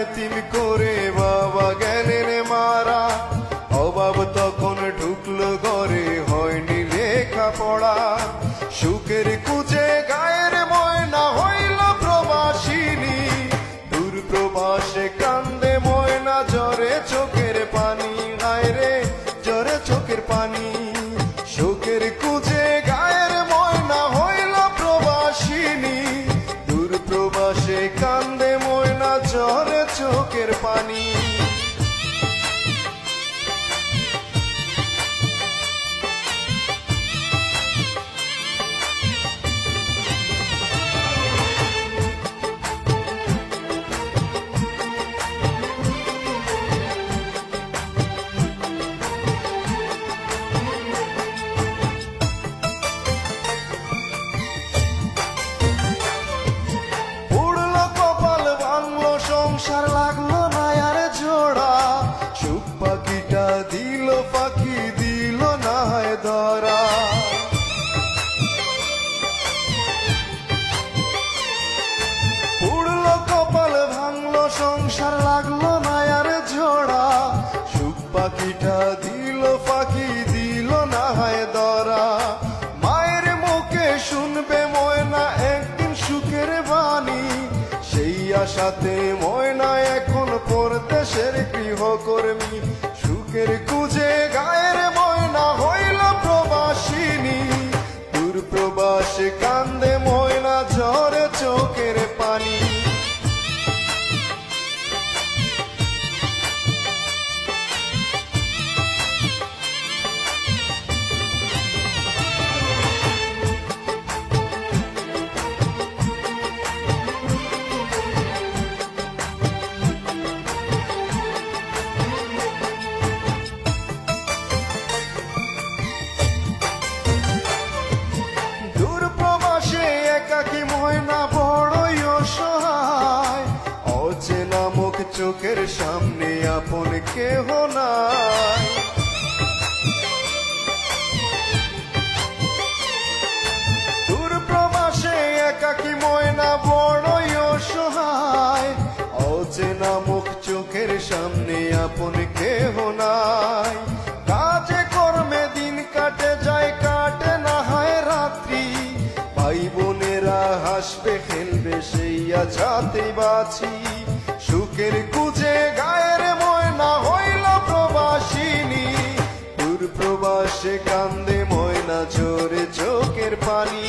এতিম করে বাবা গেলেন মারা। অভাব তখন ঢুকলো ঘরে, হয়নি লেখা পড়া। সুখের কুজে গায়ের ময়না হইল প্রবাসিনী। দূর প্রবাসে কান্দে ময়না, জ্বরে চোখের পানি। হায় রে জ্বরে চোখের পানি। সুখের কুজে গায়ের ময়না হইল প্রবাসিনী। দূর প্রবাসে কান্দে ময়না, জ্বরে চোখের পানি। সংসার লাগলো না আর জোড়া, সুখ পাখিটা দিল পাখি, দিল না হয় ধরা। উড়লো কপাল ভাঙলো সংসার লাগলো না আর জোড়া, সুখ পাখিটা দিল পাখি, দিল না হয় ধরা। মায়ের মুখে শুনবে ময়না একদিন সুখের বাণী, সেই আশাতে ময়না এখন পরদেশের গৃহকর্মী। সুখের কুজে গায়ের ময়না হইল প্রবাসিনী। দূর প্রবাসে কান্দে ময়না, ঝরে চোখের পানি। একাকী ময়না বড়ই অসহায়, অচেনা মুখ চোখের সামনে আপন কেহ নাই। দূর প্রবাসে একাকী ময়না বড়ই অসহায়, অচেনা মুখ চোখের সামনে আপন কেহ নাই। কাজে কর্মে দিন কাটে যায়, কাটে না হয় রাত্রি। ভাই বোনেরা হাসবে খেলবে সেই আছাতে বাঁচি। সুখের কুজে গায়ের ময়না হইল প্রবাসিনী। দূর প্রবাসে কান্দে ময়না, ঝরে চোখের পানি।